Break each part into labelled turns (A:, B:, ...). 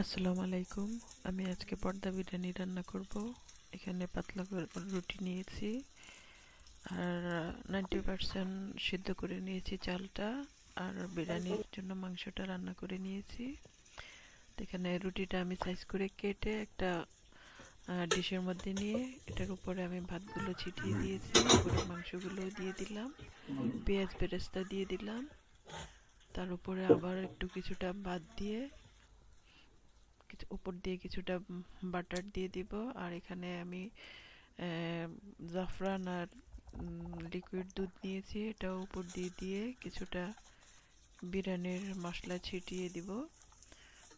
A: আসসালামু আলাইকুম। আমি আজকে পর্দা বিরিয়ানি রান্না করব। এখানে পাতলা রুটি নিয়েছি আর 90% সিদ্ধ করে নিয়েছি চালটা, আর বিরিয়ানির জন্য মাংসটা রান্না করে নিয়েছি। তো এখানে রুটিটা আমি সাইজ করে কেটে একটা ডিশের মধ্যে নিয়ে এটার উপরে আমি ভাতগুলো ছিটিয়ে দিয়েছি, উপরে মাংসগুলো দিয়ে দিলাম, পেঁয়াজ বেরেস্তা দিয়ে দিলাম, তার উপরে আবার একটু কিছুটা ভাত দিয়ে উপর দিয়ে কিছুটা বাটার দিয়ে দিব। আর এখানে আমি জাফরান আর লিকুইড দুধ নিয়েছি, এটাও উপর দিয়ে দিয়ে কিছুটা বিরিয়ানির মশলা ছিটিয়ে দিব।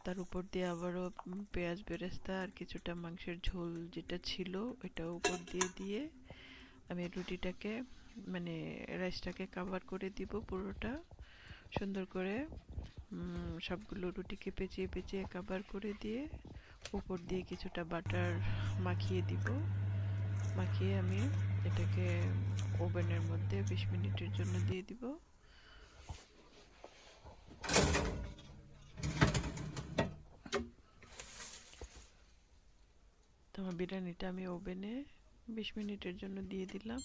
A: তার উপর দিয়ে আবারও পেঁয়াজ বেরেস্তা আর কিছুটা মাংসের ঝোল যেটা ছিল ওইটাও উপর দিয়ে দিয়ে আমি রুটিটাকে মানে রাইসটাকে কাভার করে দিব পুরোটা সুন্দর করে। সবগুলো রুটিকে পেঁচিয়ে পেঁচিয়ে কাভার করে দিয়ে উপর দিয়ে কিছুটা বাটার মাখিয়ে দিব। মাখিয়ে আমি এটাকে ওভেনের মধ্যে 20 মিনিটের জন্য দিয়ে দিব। তো আমার বিরিয়ানিটা আমি ওভেনে 20 মিনিটের জন্য দিয়ে দিলাম।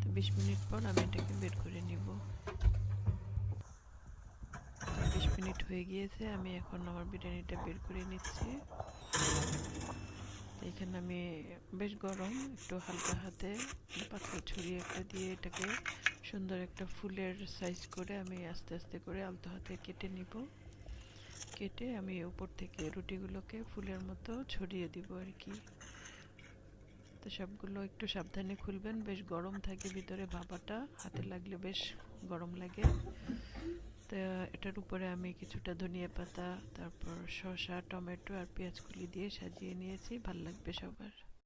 A: তো 20 মিনিট পর আমি এটাকে বের করে নিব। 20 মিনিট হয়ে গিয়েছে, আমি এখন আমার বিরিয়ানিটা বের করে নিচ্ছি। এখানে আমি বেশ গরম, একটু হালকা হাতে পাথর ছড়িয়ে একটা দিয়ে এটাকে সুন্দর একটা ফুলের সাইজ করে আমি আস্তে আস্তে করে আলতো হাতে কেটে নিব। কেটে আমি উপর থেকে রুটিগুলোকে ফুলের মতো ছড়িয়ে দিব আর কি। তো সবগুলো একটু সাবধানে খুলবেন, বেশ গরম থাকে ভিতরে, ভাপাটা হাতে লাগলে বেশ গরম লাগে। তো এটার উপরে আমি কিছুটা ধনিয়া পাতা, তারপর শসা, টমেটো আর পেঁয়াজ কুলি দিয়ে সাজিয়ে নিয়েছি, ভাল লাগবে সবার।